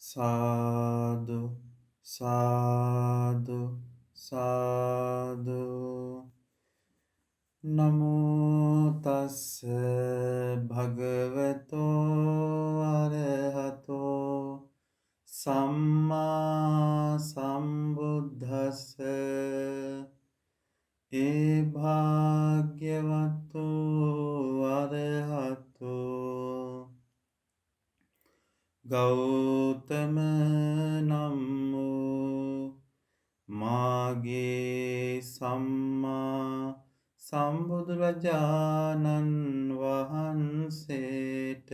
සාදු සාදු සාදු නමෝ තස්ස භගවතෝ අරහතෝ සම්මා සම්බුද්දස්ස ඒ භාග්‍යවතු අරහතෝ ගෞතම නම් වූ මාගේ සම්මා සම්බුදුරජාණන් වහන්සේට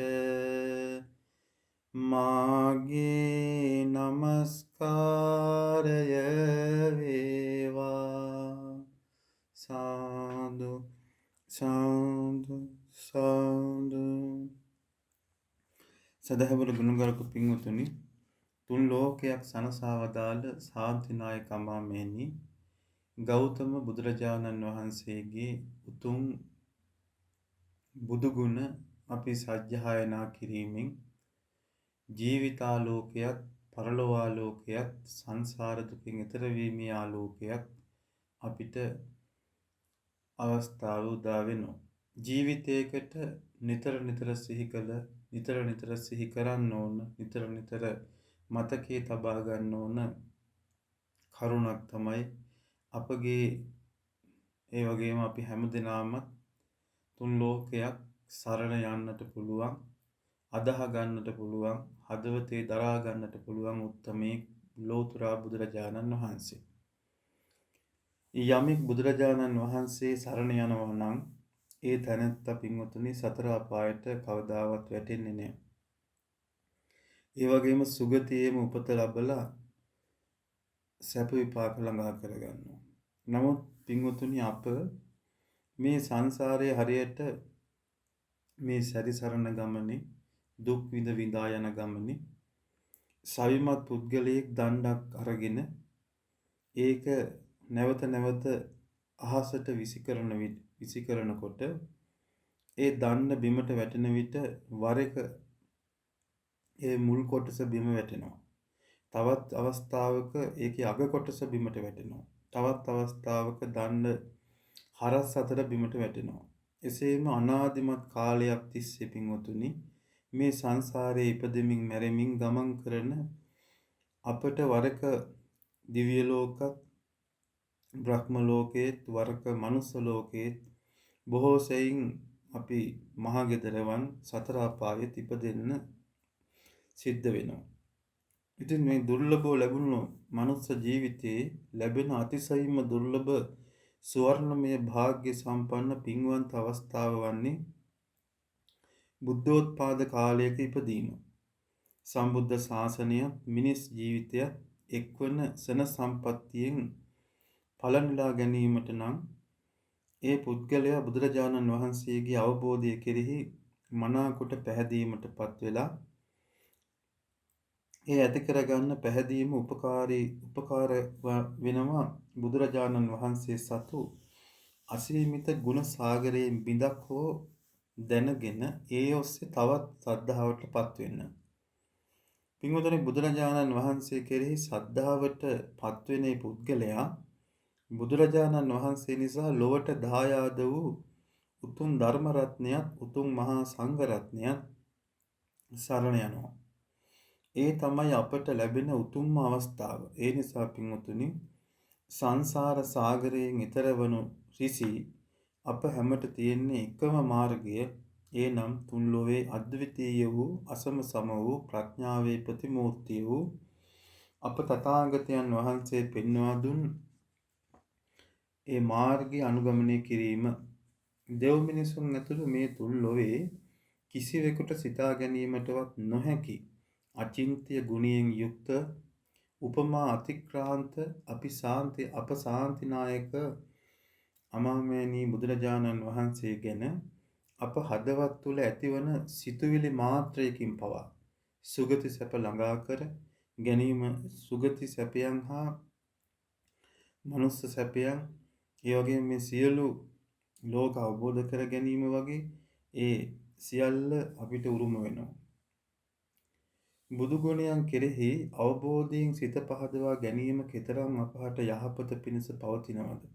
මාගේ නමස්කාරය වේවා. සාදු සාදු සාදු. සදහවර ගුණගරුක පින්වතුනි, තුන් ලෝකයක් සනසා වදාළ ශාන්තිනායක අමාමෑණී ගෞතම බුදුරජාණන් වහන්සේගේ උතුම් බුදුගුණ අපි සජ්ජායනා කිරීමෙන් ජීවිතාලෝකයක් පරලොවාලෝකයක් සංසාර දුකින් එතර වීමේ ආලෝකයක් අපිට අවස්ථාව උදා වෙනවා. ජීවිතයකට නිතර නිතර සිහි කළ, නිතර නිතර සිහි කරන්න ඕන, නිතර නිතර මතකයේ තබා ගන්න ඕන කරුණක් තමයි අපගේ, ඒ වගේම අපි හැමදෙනාම තුන් ලෝකයක් සරණ යන්නට පුළුවන්, අදහ ගන්නට පුළුවන්, හදවතේ දරා ගන්නට පුළුවන් උත්තමේ ලෝතුරා බුදුරජාණන් වහන්සේ. යමෙක් බුදුරජාණන් වහන්සේ සරණ යනවා නම් ඒ තැනැත්තා පින්වතුනි සතර අපායට කවදාවත් වැටෙන්නේ නැහැ. ඒ වගේම සුගතියේම උපත ලැබලා සැප විපාක ළඟා කරගන්නවා. නමුත් පින්වතුනි අප මේ සංසාරයේ හරියට මේ සැරිසරන ගමනේ දුක් විඳ විඳා යන ගමනේ සවිමත් පුද්ගලයෙක් දණ්ඩක් අරගෙන ඒක නැවත නැවත අහසට විසිකරනකොට ඒ දණ්ඩ බිමට වැටෙන විට වර එක ඒ මුල් කොටස බිම වැටෙනවා. තවත් අවස්ථාවක ඒකේ අග කොටස බිමට වැටෙනවා. තවත් අවස්ථාවක දණ්ඩ හරස් අතර බිමට වැටෙනවා. එසේම අනාදිමත් කාලයක් තිස්සේ පින්වතුනි මේ සංසාරයේ ඉපදෙමින් මැරෙමින් ගමන් කරන අපට වරක දිව්‍ය ලෝකත්, බ්‍රහ්ම ලෝකයේත්, වරක මනුස්ස ලෝකයේත් බොහෝ සෙයින් අපි මහගෙදරවන් සතර අපායෙත් ඉපදෙන්න සිද්ධ වෙනවා. ඉතින් මේ දුර්ලභව ලැබුණු මනුස්ස ජීවිතයේ ලැබෙන අතිශයින්ම දුර්ලභ සුවර්ණමය භාග්‍ය සම්පන්න පින්වන්ත අවස්ථාව වන්නේ බුද්ධෝත්පාද කාලයක ඉපදීම. සම්බුද්ධ ශාසනය මිනිස් ජීවිතය එක්වන සන සම්පත්තියෙන් පලනිලා ගැනීමට නම් ඒ පුද්ගලයා බුදුරජාණන් වහන්සේගේ අවබෝධය කෙරෙහි මනාකොට පැහැදීමට පත් වෙලා ඒ ඇති කරගන්න පැහැදීම උපකාර වෙනවා බුදුරජාණන් වහන්සේ සතු අසීමිත ගුණ සාගරයෙන් බිඳක් හෝ දැනගෙන ඒ ඔස්සේ තවත් ශ්‍රද්ධාවට පත් වෙන්න. පින්වතුනි බුදුරජාණන් වහන්සේ කෙරෙහි ශ්‍රද්ධාවට පත් වෙන මේ පුද්ගලයා බුදුරජාණන් වහන්සේ නිසා ලොවට දායාද වූ උතුම් ධර්ම රත්නයත්, උතුම් මහා සංඝ රත්නයත් සරණ යනවා. ඒ තමයි අපට ලැබෙන උතුම්ම අවස්ථාව. ඒ නිසා පින්වතුනි සංසාර සාගරයෙන් ඈතර වනු රිසි අප හැමට තියෙන්නේ එකම මාර්ගය. ඒ නම් තුන් ලෝවේ අද්විතීය වූ අසම සම වූ ප්‍රඥාවේ ප්‍රතිමූර්තිය වූ අප තථාගතයන් වහන්සේ පෙන්වා දුන් ඒ මාර්ගය අනුගමනය කිරීම. දෙව් මිනිසුන් ඇතුළු මේ තුන් ලෝවේ කිසිවෙකුට සිතා ගැනීමටවත් නොහැකි අචින්ත්‍ය ගුණයෙන් යුක්ත උපමා අතික්‍රාන්ත අප ශාන්තිනායක අමාමෑණී බුදුරජාණන් වහන්සේ ගැන අප හදවත් තුළ ඇතිවන සිතුවිලි මාත්‍රයකින් පවා සුගති සැප ළඟා කර ගැනීම, සුගති සැපයන් හා මනුස්ස සැපයන්, ඒ වගේම මේ සියලු ලෝක අවබෝධ කර ගැනීම වගේ ඒ සියල්ල අපිට උරුම වෙනවා. බුදු ගුණයන් කෙරෙහි අවබෝධයෙන් සිත පහදවා ගැනීම කෙතරම් අපහට යහපත පිණිස පවතිනවද?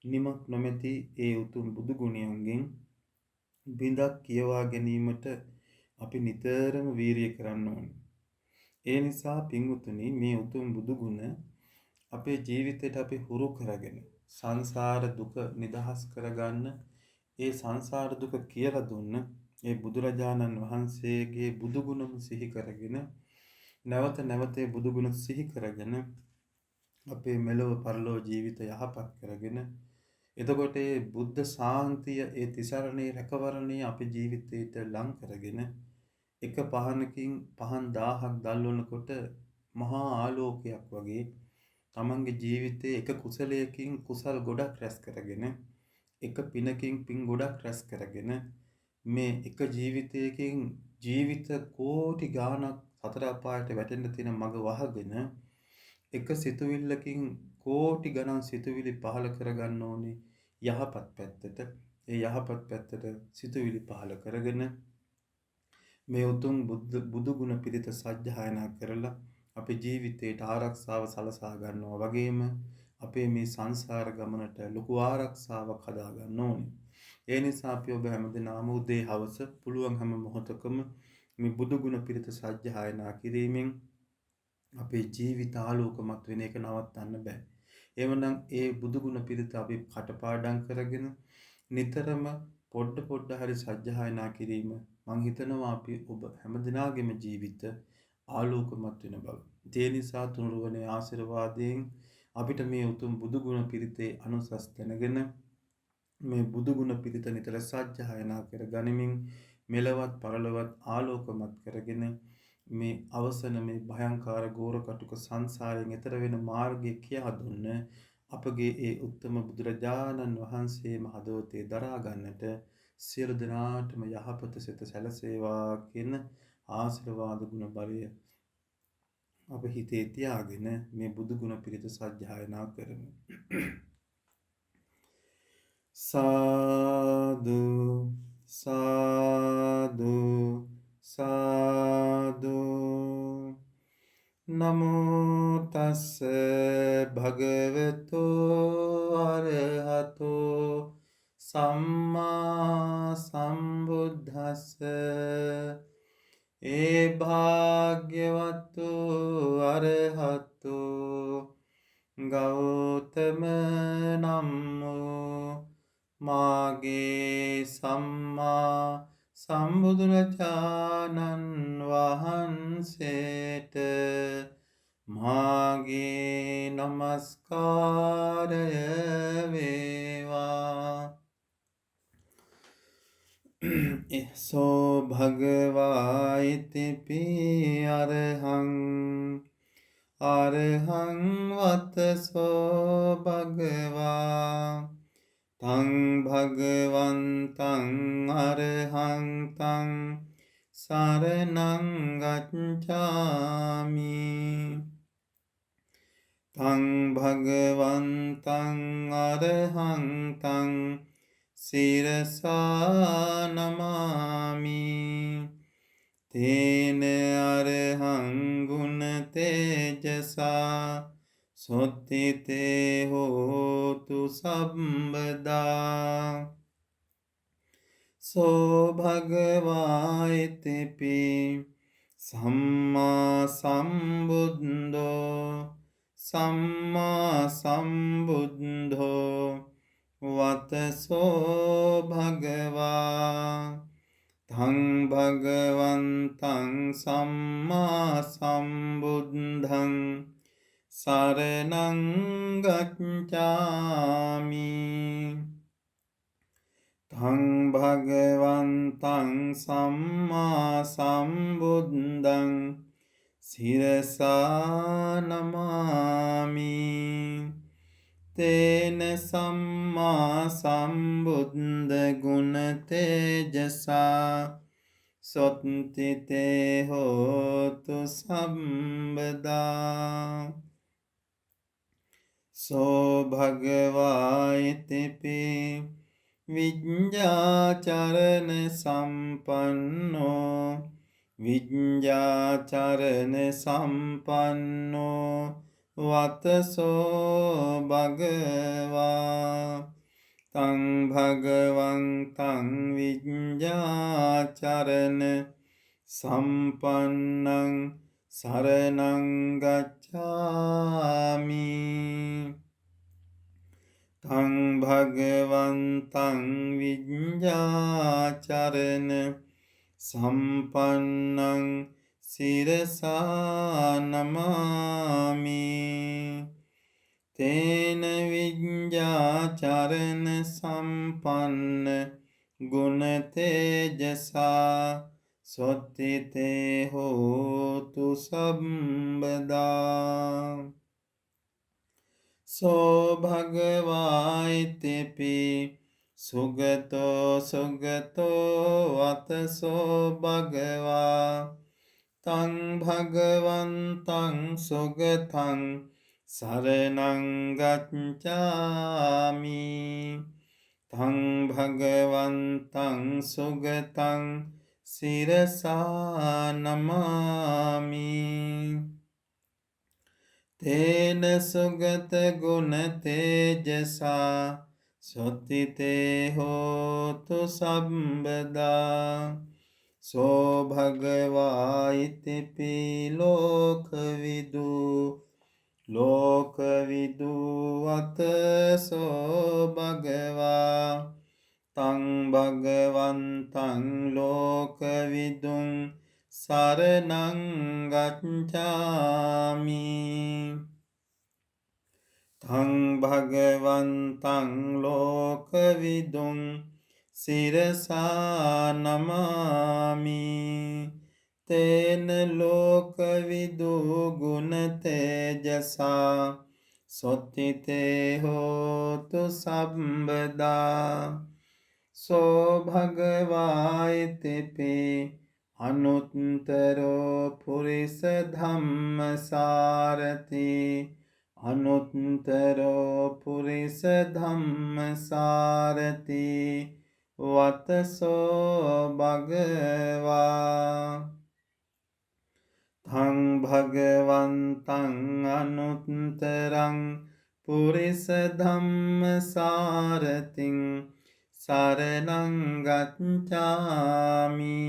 නිමක් නොමැති ඒ උතුම් බුදු ගුණයන්ගෙන් බිඳක් කියවා ගැනීමට අපි නිතරම වීරිය කරන්න ඕනේ. ඒ නිසා පින්වතුනි මේ උතුම් බුදු ගුණ අපේ ජීවිතයට අපි හුරු කරගෙන සංසාර දුක නිදහස් කරගන්න ඒ සංසාර දුක කියලා දුන්න ඒ බුදුරජාණන් වහන්සේගේ බුදු ගුණම සිහි කරගෙන නැවත නැවත ඒ බුදු ගුණ සිහි කරගෙන අපේ මෙලොව පරලොව ජීවිත යහපත් කරගෙන එතකොට ඒ බුද්ධ ශාන්තිය ඒ තිසරණේ රැකවරණේ අපේ ජීවිතයට ලං කරගෙන එක පහනකින් පහන් 1000ක් දැල්වනකොට මහා ආලෝකයක් වගේ තමන්ගේ ජීවිතයේ එක කුසලයකින් කුසල් ගොඩක් රැස් කරගෙන එක පිනකින් පින් ගොඩක් රැස් කරගෙන මේ එක ජීවිතයකින් ජීවිත කෝටි ගාණක් සතර අපායට වැටෙන්න තියෙන මඟ වහගෙන එක සිතුවිල්ලකින් කෝටි ගණන් සිතුවිලි පහල කරගන්න ඕනේ යහපත් පැත්තට. ඒ යහපත් පැත්තට සිතුවිලි පහල කරගෙන මේ උතුම් බුදු ගුණ පිරිත සජ්ජායනා කරලා අපේ ජීවිතයට ආරක්ෂාව සලසා ගන්නවා වගේම අපේ මේ සංසාර ගමනට ලොකු ආරක්ෂාවක් හදා ගන්න ඕනේ. ඒ නිසා අපි ඔබ හැමදෙනාම උදේ හවස පුළුවන් හැම මොහොතකම මේ බුදු ගුණ පිරිත සජ්ජායනා කිරීමෙන් අපේ ජීවිත ආලෝකමත් වෙන එක නවත්තන්න බෑ. එවනම් ඒ බුදු ගුණ පිරිත අපි කටපාඩම් කරගෙන නිතරම පොඩ හරි සජ්ජායනා කිරීම මං හිතනවා අපි ඔබ හැමදෙනාගේම ජීවිත ආලෝකමත් වෙන බව. ඒ නිසා තුනුරුවනේ ආශිර්වාදයෙන් අපිට මේ උතුම් බුදු ගුණ පිරිතේ අනුසස් දැනගෙන මේ බුදු ගුණ පිරිත නිතර සජ්ජායනා කර ගනිමින් මෙලවත් පරලොවත් ආලෝකමත් කරගෙන මේ අවසන මේ භයංකාර ගෝර කටුක සංසාරයෙන් එතර වෙන මාර්ගය කියා දුන්න අපගේ ඒ උත්තම බුදුරජාණන් වහන්සේම හදවතේ දරා ගන්නට සියලු දෙනාටම යහපත සිත සැලසේවා කියන ආශිර්වාද ගුණ බලය අප හිතේ තියාගෙන මේ බුදු ගුණ පිරිත සජ්ජායනා කරමු. සාදු සාදු සාදු නමෝ තස්ස භගවතු අරහතෝ සම්මා සම්බුද්දස්ස ඒ භාග්‍යවතු අරහතෝ ගෞතම නම්මෝ මාගේ සම්මා සම්බුදුරජාණන් වහන්සේට මාගේ නමස්කාරය වේවා. සෝ භගවා ඉතිපි අරහං අරහං වතසෝ භගවා තං භගවන්තං අරහං තං සරණං ගච්ඡාමි තං භගවන්තං අරහං තං සිරසා නමාමි තේන අරහං ගුණ තේජසා සොත්තිතේ හෝතු සම්බදා සෝ භගවා ඉතිපි සම්මා සම්බුද්ධෝ වතසෝ භගවා තං භගවන්තං සම්මා සම්බුද්ධං සරණං ගච්ඡාමි තං භගවන්තං සම්මා සම්බුද්ධං සිරසා නමාමි තේන සම්මා සම්බුද්ධ ගුණ තේජසා සොත්තිතේ හෝතු සම්බදා සෝ භගවා ඉතිපි විඤ්ඤාචරණ සම්පන්නෝ විඤ්ඤාචරණ සම්පන්නෝ වතසෝ භගවා තං භගවන්තං විඤ්ඤාචරණ සම්පන්නං සරණං ගච්ඡාමි තං භගවන්තං විඤ්ඤාචරණ සම්පන්නං සිරසා නමාමි තේන විඤ්ඤාචරණ සම්පන්න ගුණ තේජසා සොත්තිතේ හෝතු සම්බදා සෝ භගවායිතිපි සුගතෝ වතසෝ භගවා තං භගවන්තං සුගතං සරණං ගච්ඡාමි තං භගවන්තං සුගතං සිරසා නමාමි තේන සුගත ගුණ තේජසා සොත්තිතේ හෝතු සම්බදා සෝ භගවායිතිපි ලෝකවිදු වතසෝ භගවා තං භගවන්තං ලෝකවිදුං සරණං ගච්ඡාමි තං භගවන්තං ලෝකවිදුං සිරසා නමාමි තේන ලෝකවිදු ගුණ තේජසා සොත්තිතේ හෝතු සම්බදා සෝ භගවායිතිපි අනුත්තරෝ පුරිස ධම්මසාරති අනුත්තරෝ පුරිස ධම්මසාරති වතසෝ භගවා තං භගවන්තං අනුත්තරං පුරිස ධම්මසාරතිං සරණං ගච්ඡාමි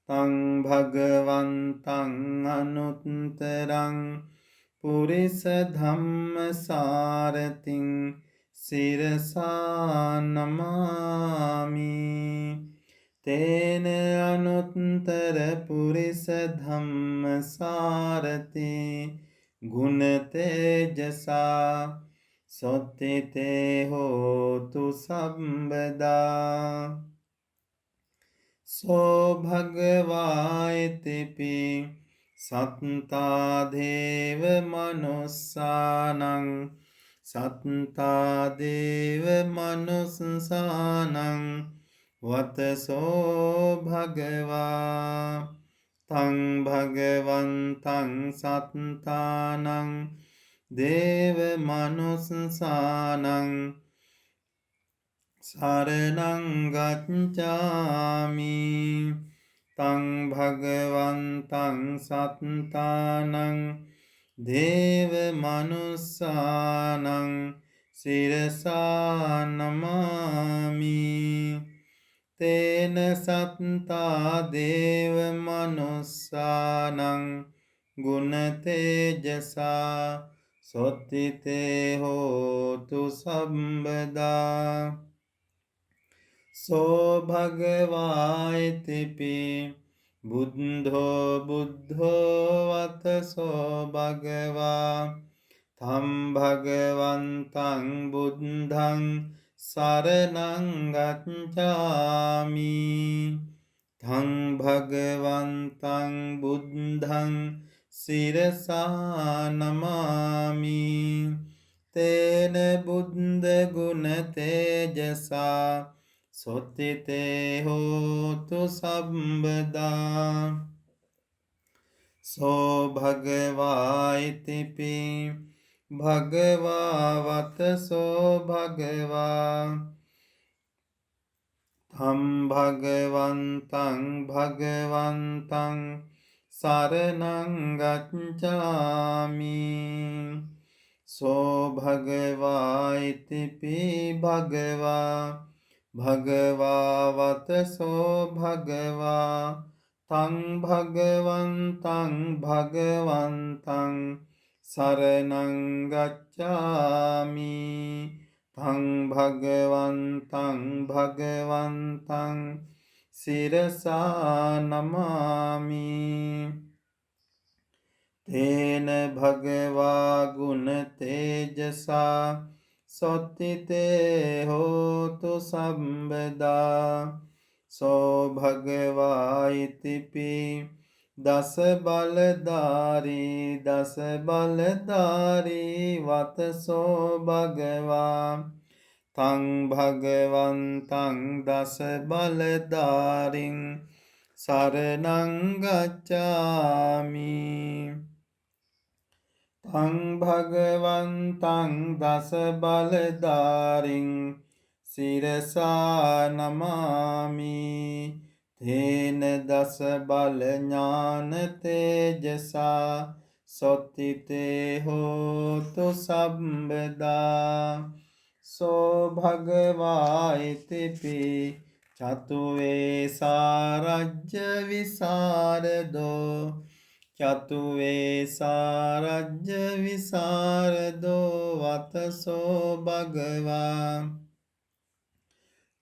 තං භගවන්තං අනුත්තරං පුරිස ධම්මසාරතිං සිරසා නමාමි තේන අනුත්තර පුරිස ධම්මසාරති ගුණ තේජසා සොත්තිතේ හෝතු සම්බදා සෝ භගවායිතිපි සත්තා දේව මනුස්සානං වතසෝ භගවා තං භගවන්තං සත්තානං දේව මනුස්සානං සරණං ගච්ඡාමි තං භගවන්තං සත්තානං දේව මනුස්සානං සිරසා නමාමි තේන සත්තා දේව මනුස්සානං ගුණ තේජසා සොත්තිතේ හෝතු සම්බදා සෝ භගවායිතිපි බුද්ධෝ වතසෝ භගවා තම් භගවන්තං බුද්ධං සරණං ගච්ඡාමි තං භගවන්තං බුද්ධං සිරසා නමාමි තේන බුද්ධ ගුණ තේජසා සොත්තිතේ හෝතු සම්බදා සෝ භගවායිතිපි භගවා වතසෝ භගවා තම් භගවන්තං භගවන්තං සරණං ගච්ඡාමි. සෝ භගවා ඉතිපි භගවා භගවා වතසෝ භගවා තං භගවන්තං භගවන්තං සරණං ගච්ඡාමි. තං භගවන්තං භගවන්තං සිරසා නමාමි. තේන භගවා ගුණ තේජසා සොත්තිතේ හෝතු සම්බදා. සෝ භගවා ඉතිපි දස බලධාරී දස බලධාරී වතසෝ භගවා තං භගවන්තං දස බලධාරින් සරණං ගච්ඡාමි. තං භගවන්තං දස බලධාරින් සිරසා නමාමි. තේන දස බල ඥාන තේජසා සොත්තිතේ හෝතු සම්බදා. සෝ භගවා ඉතිපි චතුවේ සාරජ්‍ය විසරදෝ චතුවේ සාරජ්‍ය විසරදෝ වතසෝ භගවා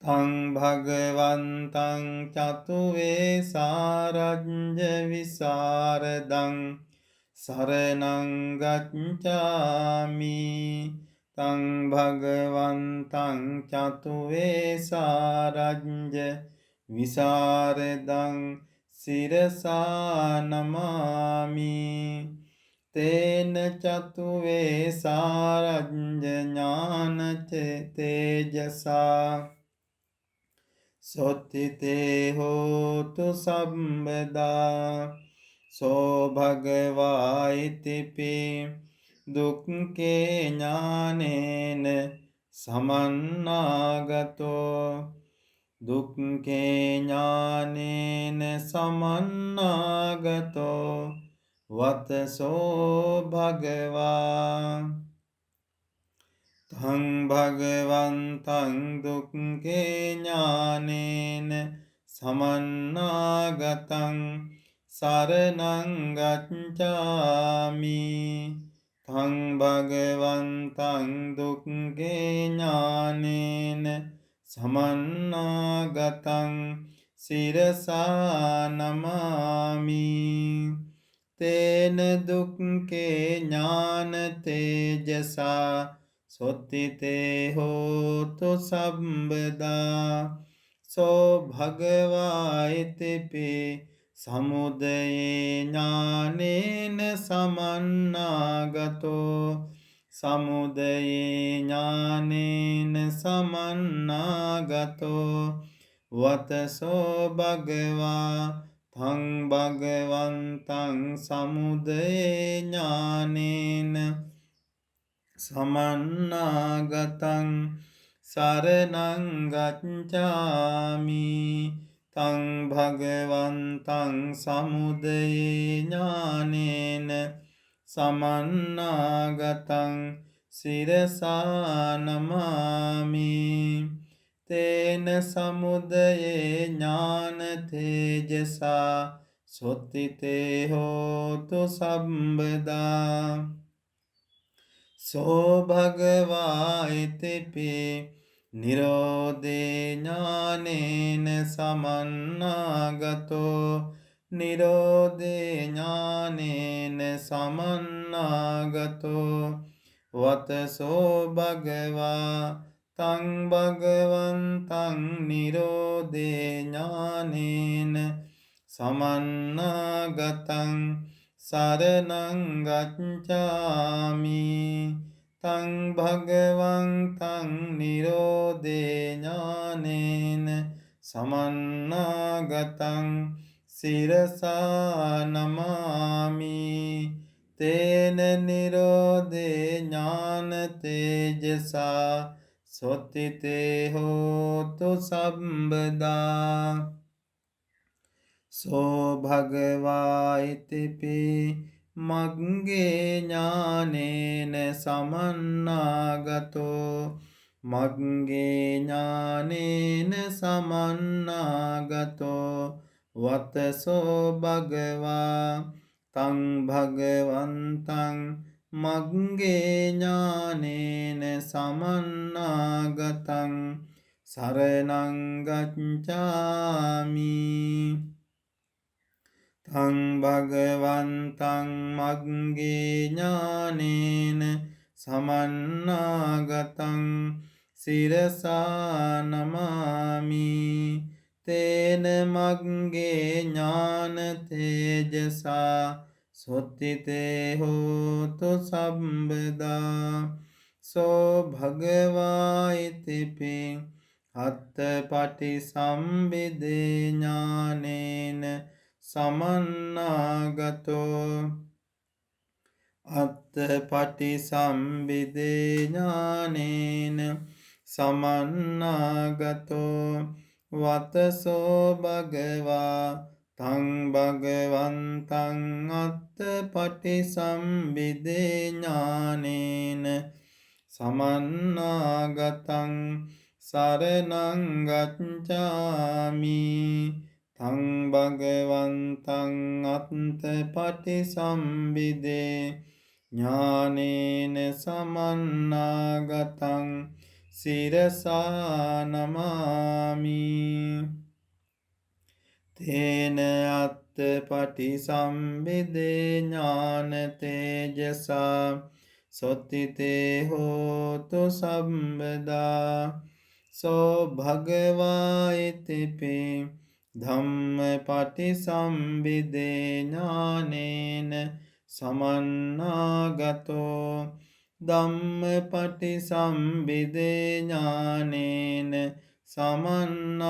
තං භගවන්තං චතුවේ සාරජ්‍ය විසරදං සරණං ගච්ඡාමි. තං භගවන්තං චතුවේ සාරජ්‍ය විසරදං සිරසා නමාමි. තේන චතුවේ සාරජ්‍ය ඥාන තේජසා සොත්තිතේ හෝතු සම්බදා. සෝ භගවා ඉතිපි දුක්ඛේ ඥානේන සමන්නාගතෝ දුක්ඛේ ඥානේන සමන්නාගතෝ වතසෝ භගවා තං භගවන්තං දුක්ඛේ ඥානේන සමන්නාගතං සරණං ගච්ඡාමි. තං භගවන්තං දුක්ඛේ ඥානේන සමන්නාගතං සිරසා නමාමි. තේන දුක්ඛේ ඥාන තේජසා සොත්තිතේ හෝතු සම්බදා. සෝ භගවා ඉතිපි සමුදයේ ඥානේන සමන්නාගතෝ සමුදයේ ඥානේන සමන්නාගතෝ වතසෝ භගවා තං භගවන්තං සමුදයේ ඥානේන සමන්නාගතං සරණං ගච්ඡාමි. තං භගවන්තං සමුදයේ ඥානේන සමන්නාගතං සිරසා නමාමි. තේන සමුදයේ ඥාන තේජසා සොත්තිතේ හෝතු සම්බදා. සෝ භගවා ඉතිපි නිරෝධේ ඥානේන සමන්නාගතෝ නිරෝධේ ඥානේන සමන්නාගතෝ වතසෝ භගවා තං භගවන්තං නිරෝධේ ඥානේන සමන්නාගතං සරණං ගච්ඡාමි. තං භගවන්තං නිරෝධේ ඥානේන සමන්නාගතං සිරසා නමාමි. තේන නිරෝධේ ඥාන තේජසා සොත්තිතේ හෝතු සම්බදා සෝ භගවා ඉතිපි මග්ගේ ඥානේන සමන්නාගතෝ මග්ගේ ඥානේන සමන්නාගතෝ වතසෝ භගවා තං භගවන්තං මග්ගේ ඥානේන සමන්නාගතං සරණං ගච්ඡාමි තං භගවන්තං මග්ගේ ඥානේන සමන්නාගතං සිරසා නමාමි තේන මග්ගේ ඥාන තේජසා සොත්තිතේ හෝතු සම්බදා සෝ භගවා ඉතිපි අත්තපටි සම්බිදේ ඥානේන සමන්නාගතෝ අත්තපටි සම්බිදේ ඥානේන සමන්නාගතෝ වතසෝ භගවා තං භගවන්තං අත්තපටි සම්බිදේ ඥානේන සමන්නාගතං සරණං ගච්ඡාමි තං භගවන්තං අත්තපටි සම්බිදේ ඥානේන සමන්නාගතං සිරසා නමාමි තේන අත්තපටි සම්බිදේ ඥාන තේජසා සොත්තිතේ හෝතු සම්බදා සෝ භගවා ඉතිපි ධම්මපටි සම්බිදේ ඥානේන සමන්නාගතෝ ධම්මපටි සම්බිදේ ඥානේන සමන්නාගතෝ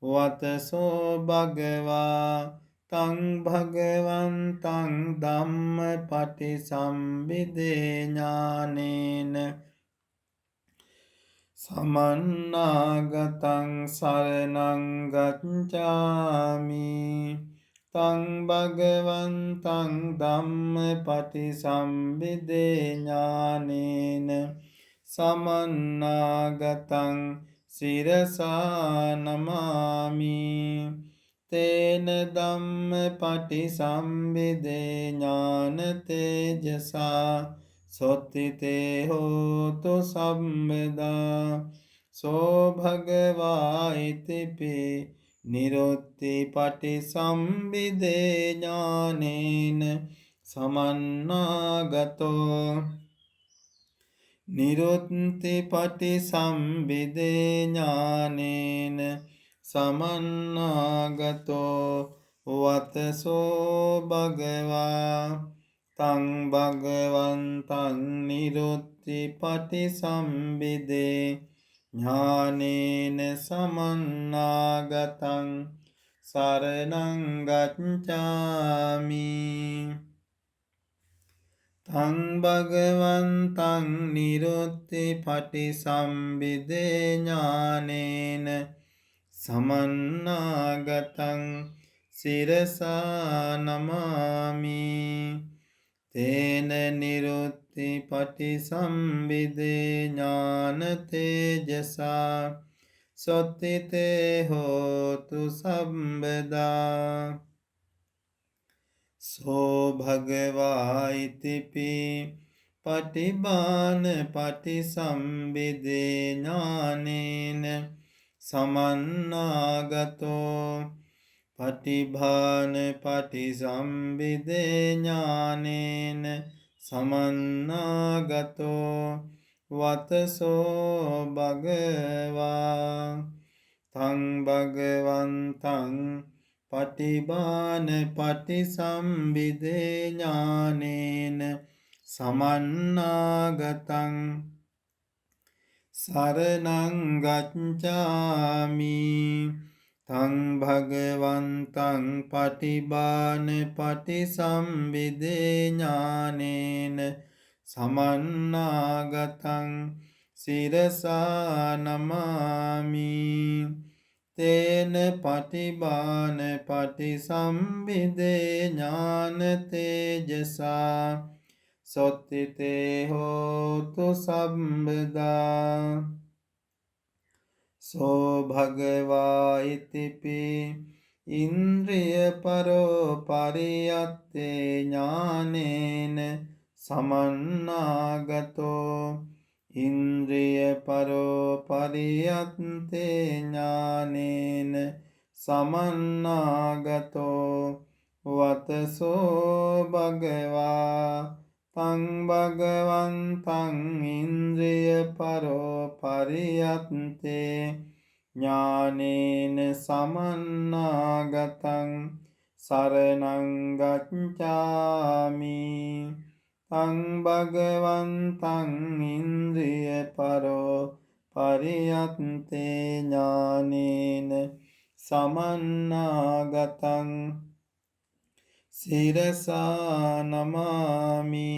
වතසෝ භගවා තං භගවන්තං ධම්මපටි සම්බිදේ ඥානේන සමන්නාගතං සරණං ගච්ඡාමි තං භගවන්තං ධම්මපටි සම්බිදේ ඥානේන සමන්නාගතං සිරසා නමාමි තේන ධම්මපටි සම්බිදේ ඥාන තේජසා සොත්තිතේ හෝතු සම්බදා සෝ භගවා ඉතිපි නිරුත්ති පටි සම්බිදේ ඥානේන සමන්නාගතෝ නිරුත්ති පටි සම්බිදේ ඥානේන සමන්නාගතෝ වතසෝ භගවා තං භගවන්තං නිරුත්ති පටි සම්බිදේ ඥානේන සමන්නාගතං සරණං ගච්ඡාමි තං භගවන්තං නිරුත්ති පටි සම්බිදේ ඥානේන සමන්නාගතං සිරසා නමාමි තේන නිරුත්ති පටි සම්බිදේ ඥාන තේජසා සොත්තිතේ හෝතු සම්බදා සෝ භගවා ඉතිපි පටිභාන පටි සම්බිදේ ඥානේන සමන්නාගතෝ පටිභාන පටි සම්බිදේ ඥානේන සමන්නාගතෝ වතසෝ භගවා තං භගවන්තං පටිභාන පටි සම්බිදේ ඥානේන සමන්නාගතං සරණං ගච්ඡාමි තං භගවන්තං පටිභාන පටි සම්බිදේ ඥානේන සමන්නාගතං සිරසා නමාමි තේන පටිබාන පටිසම්භිදේ ඥාන තේජසා සොත්තිතේ හෝතු සම්බදා සෝ භගවා ඉතිපි ඉන්ද්‍රිය පරෝ පරියත්තේ ඥානේන සමන්නාගතෝ ඉන්ද්‍රිය පරෝ පරියත්තේ ඥානේන සමන්නාගතෝ වතසෝ භගවා තං භගවන්තං ඉන්ද්‍රිය පරෝ පරියත්තේ ඥානේන සමන්නාගතං සරණං ගච්ඡාමි තං භගවන්තං ඉන්ද්‍රිය පරෝ පරියත්තේ ඥානේන සමන්නාගතං සිරසා නමාමි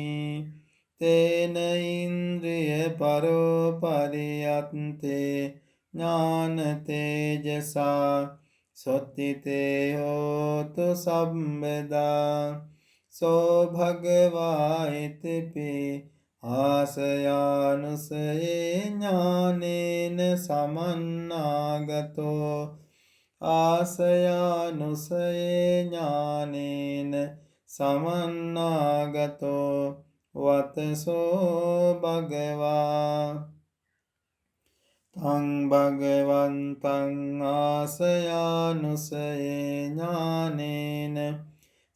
තේන ඉන්ද්‍රිය පරෝ පරියත්තේ ඥාන තේජසා සොත්තිතේ හෝතු සම්බදා සෝ භගවා ඉතිපි ආසයානුසයේ ඥානේන සමන්නාගතෝ ආසයානුසයේ ඥානේන සමන්නාගතෝ වතසෝ භගවා තං භගවන්තං ආසයානුසයේ ඥානේන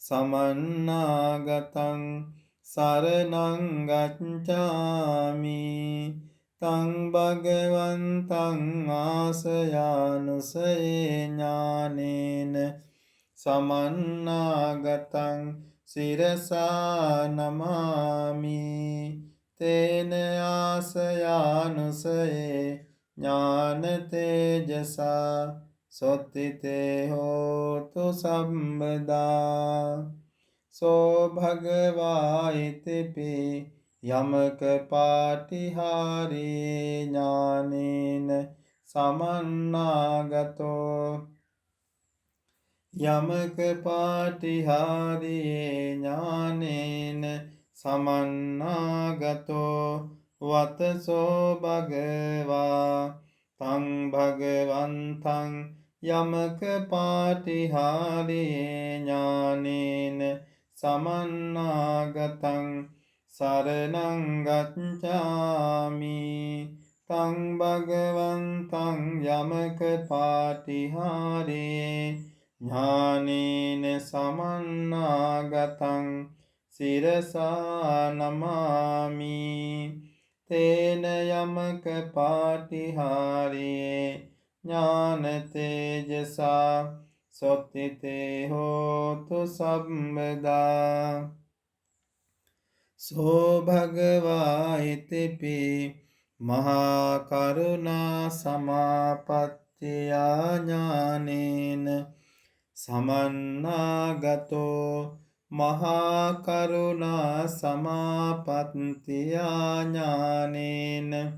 සමන්නාගතං සරණං ගච්ඡාමි තං භගවන්තං ආසයානුසයේ ඥානේන සමන්නාගතං සිරසා නමාමි තේන ආසයානුසයේ ඥාන තේජසා සොත්තිතේ හෝතු සම්බදා සෝ භගවා ඉතිපි යමක පාටිහාරී ඥානේන සමන්නාගතෝ යමක පාටිහාරී ඥානේන සමන්නාගතෝ වතසෝ භගවා තං භගවන්තං යමක පාටිහාරී ඥානේන සමන්නාගතං සරණං ගච්ඡාමි තං භගවන්තං යමක පාටිහාරී ඥානේන සමන්නාගතං සිරසා නමාමි තේන යමක පාටිහාරී ඥාන තේජසා සොත්තිතේ හෝතු සම්බදා සෝ භගවා ඉතිපි මහා කරුණා සමාපත්තියා ඥානේන සමන්නාගතෝ මහා කරුණා සමාපත්තියා ඥානේන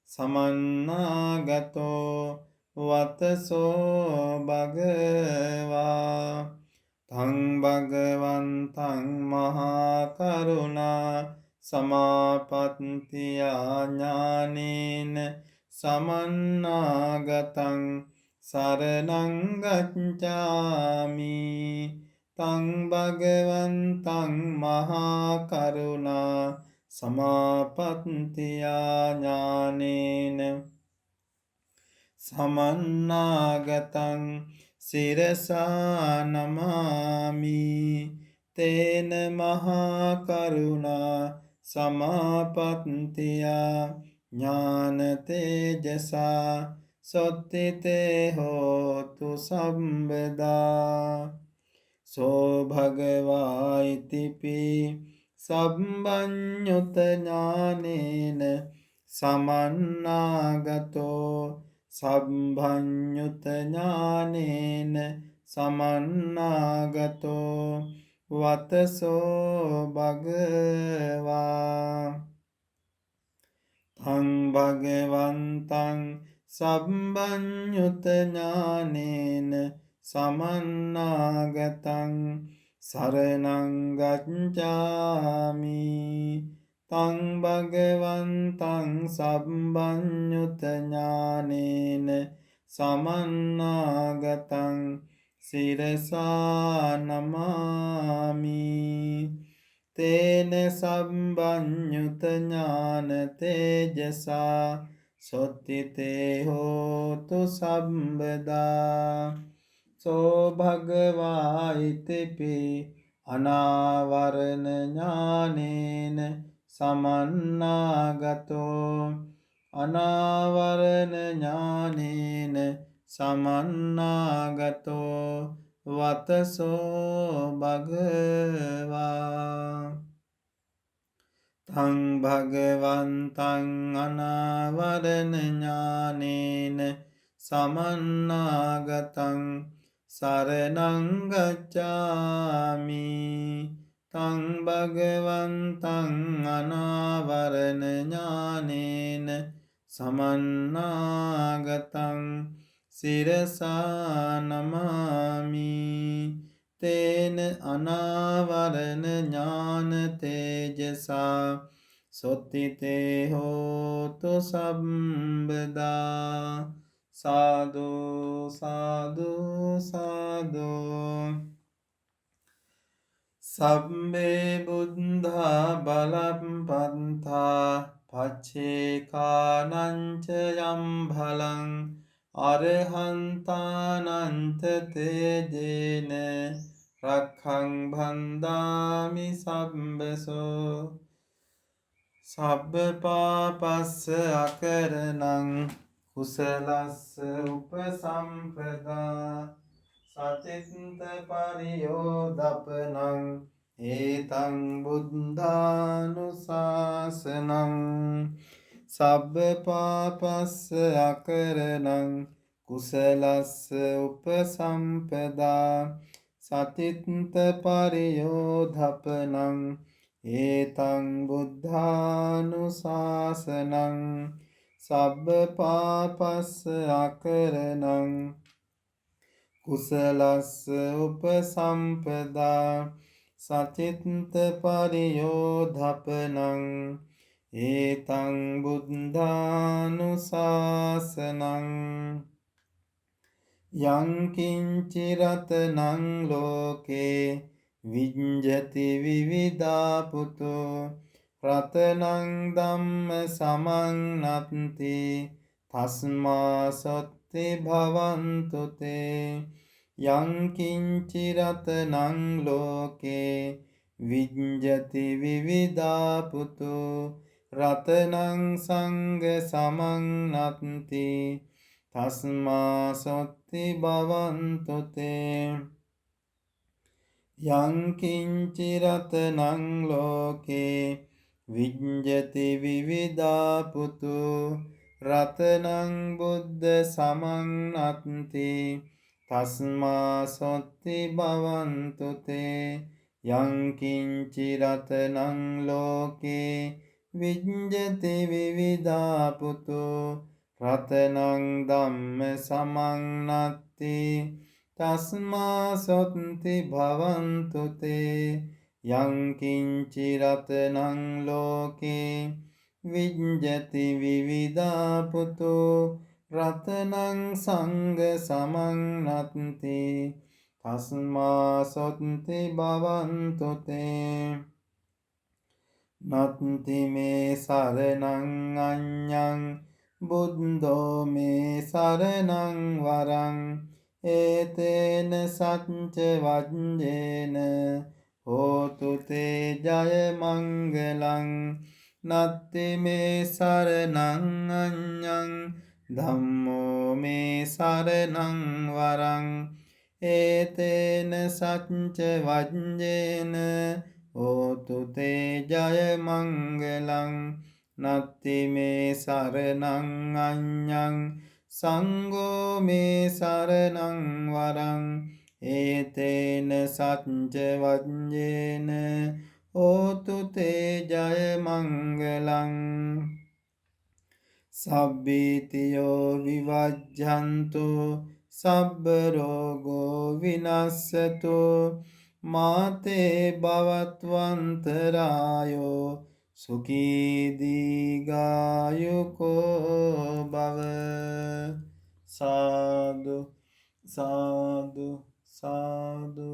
සමන්නාගතෝ වතසෝ භගවා තං භගවන්තං මහා කරුණා සමාපත්තියා ඥානේන සමන්නාගතං සරණං ගච්ඡාමි තං භගවන්තං මහා කරුණා සමාපත්තියා ඥානේන සමන්නාගතං සිරසා නමාමි තේන මහා කරුණා සමාපත්තියා ඥාන තේජසා සොත්තිතේ හෝතු සම්බදා සෝ භගවා ඉතිපි සම්බඤ්ඤුත ඥානේන සමන්නාගතෝ සම්භඤ්ඤුත ඥානේන සමන්නාගතෝ වතසෝ භගවා තං භගවන්තං සබ්බඤ්ඤුත ඥානේන සමන්නාගතං සරණං ගච්ඡාමි. තං භගවන්තං සබ්බඤ්ඤුත ඥානේන සමන්නාගතං සිරසා නමාමි. තේන සම්බඤ්ඤුත ඥාන තේජසා සොත්තිතේ හෝතු සම්බදා. සෝ භගවා ඉතිපි අනාවරණ ඥානේන සමන්නාගතෝ අනාවරණ ඥානේන සමන්නාගතෝ වතසෝ භගවා. තං භගවන්තං අනාවරණ ඥානේන සමන්නාගතං සරණං ගච්ඡාමි. තං භගවන්තං අනාවරණ ඥානේන සමන්නාගතං සිරසා නමාමි. තේන අනාවරණ ඥාන තේජසා සොත්තිතේ හෝතු සම්බදා. සාදු සාදු සාදු. සබ්බේ බුද්ධා බලප්පන්තා පච්චේකානංච යම් බලං අරහන්තානන්ත තේජේන රක්ඛං බන්දාමි සබ්බසෝ. සබ්බ පාපස්ස අකරණං කුසලස්ස උපසම්පදා සචිත්ත පරියෝදපනං ඒතං බුද්ධානුශාසනං. සබ්බ පාපස්ස අකරණං කුසලස්ස උපසම්පදා සතිත්ත පරියෝධපනං ඒතං බුද්ධානුශාසනං. සබ්බ පාපස්ස අකරණං කුසලස්ස උපසම්පදා සචිත්ත පරියෝධපනං ඒතං බුද්ධානුශාසනං. යං කිංචි රතනං ලෝකේ විඤ්ජති විවිධා පුතෝ රතනං ධම්ම සමන්නත්ති තස්මා සොත්ති භවන්තු තේ. යං කිංචි රතනං ලෝකේ විඤ්ජති විවිධා පුතෝ රතනං සංඝ සමන්නත්ති තස්මා සොත්ති භවන්තු තේ. යං කිංචි රතනං ලෝකේ විඤ්ජති විවිධා පුතෝ රතනං බුද්ධ සමන්නත්ති තස්මා සොත්ති භවන්තු තේ. යං කිංචි රතනං ලෝකේ විඤ්ජති විවිධා පුතෝ රතනං ධම්ම සමන්නත්ති තස්මා සොත්ති භවන්තු තේ. යං කිංචි රතනං ලෝකේ විඤ්ජති විවිධා පුතෝ රතනං සංඝ සමන්නත්ති තස්මා සොත්ති භවන්තු තේ. නත්ති මේ සරණං අඤ්ඤං බුද්ධෝ මේ සරණං වරං ඒතේන සච්ච වජ්ජේන හෝතු තේ ජය මංගලං. නත්ති මේ සරණං අඤ්ඤං ධම්මෝ මේ සරණං වරං ඒතේන සච්ච වජ්ජේන හෝතු තේ ජය මංගලං. නත්ති මේ සරණං අඤ්ඤං සංඝෝ මේ සරණං වරං ඒතේන සච්ච වජ්ජේන හෝතු තේ ජය මංගලං. සබ්බීතියෝ විවජ්ජන්තු සබ්බ රෝගෝ විනස්සතු මාතේ භවත්වන්තරායෝ සුඛී දීඝායුකෝ භව. සාදු සාදු සාදු.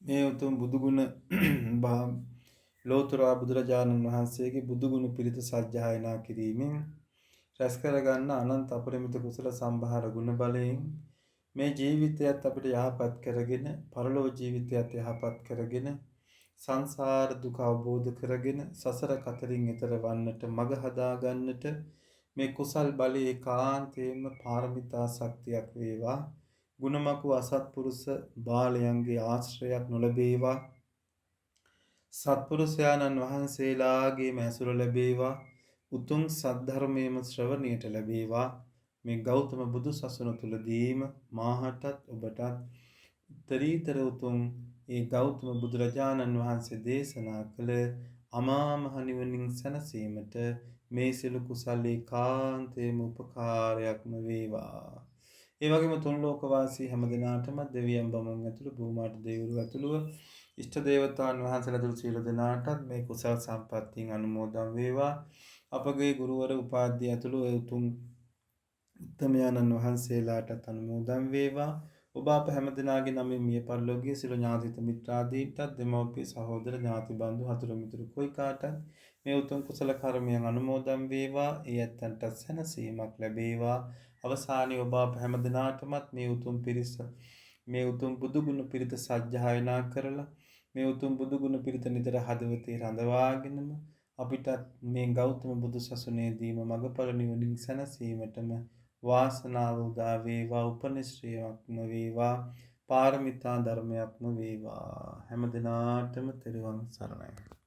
මේ උතුම් බුදුගුණ ලෝතුරා බුදුරජාණන් වහන්සේගේ බුදුගුණ පිරිත සජ්ජායනා කිරීමෙන් රැස් කරගන්න අනන්ත අපරිමිත කුසල සම්භාර ගුණ බලයෙන් මේ ජීවිතයත් අපිට යහපත් කරගෙන පරලොව ජීවිතයත් යහපත් කරගෙන සංසාර දුක අවබෝධ කරගෙන සසර කතරින් එතර වන්නට මඟ හදා ගන්නට මේ කුසල් බලයේ ඒකාන්තයෙන්ම පාරමිතා ශක්තියක් වේවා. ගුණමකු අසත්පුරුෂ බාලයන්ගේ ආශ්‍රයයක් නොලැබේවා. සත්පුරුෂයාණන් වහන්සේලාගේ ඇසුර ලැබේවා. උතුම් සද්ධර්මයේම ශ්‍රවණයට ලැබේවා. මේ ගෞතම බුදු සසුන තුලදීම මාහටත් ඔබටත් උත්තරීතර උතුම් ඒ ගෞතම බුදුරජාණන් වහන්සේ දේශනා කළ අමා මහ නිවනින් සැනසීමට මේ සියලු කුසල් ඒකාන්තයෙන්ම උපකාරයක්ම වේවා. ඒ වගේම තුන් ලෝක වාසී හැම දිනාටම දෙවියන් බමුණන් ඇතුළු භූමාට දෙවිවරු ඇතුළුව ඉෂ්ට දේවතාවුන් වහන්සේලා ඇතුළු සියලු දෙනාටත් මේ කුසල් සම්පත්තියෙන් අනුමෝදන් වේවා. අපගේ ගුරුවර උපාධ්‍ය ඇතුළු උතුම් උත්තමයන්න් වහන්සේලාටත් අනුමෝදන් වේවා. ඔබ අප හැම දිනාගේ නමින් මිය පරලෝකීය සියලු ඥාතිත මිත්‍රාදීන්ටත් දෙමව්පිය සහෝදර ඥාති බන්දු හතුරු මිතුරු කොයි කාටත් මේ උතුම් කුසල කර්මයන් අනුමෝදන් වේවා. ඒ ඇත්තන්ට සැනසීමක් ලැබේවා. අවසානයේ ඔබ අප හැම දිනාටමත් මේ උතුම් පිරිස මේ උතුම් බුදුගුණ පිරිත සජ්ජායනා කරලා මේ උතුම් බුදුගුණ පිරිත නිතර හදවතේ රඳවාගෙනම අපිටත් මේ ගෞතම බුදු සසුනේදීම මඟඵල නිවනින් සැනසීමටම වාසනාව උදා වේවා. උපනිශ්‍රේයක්ම වේවා. පාරමිතා ධර්මයක්ම වේවා. හැම දිනාටම තෙරුවන් සරණයි.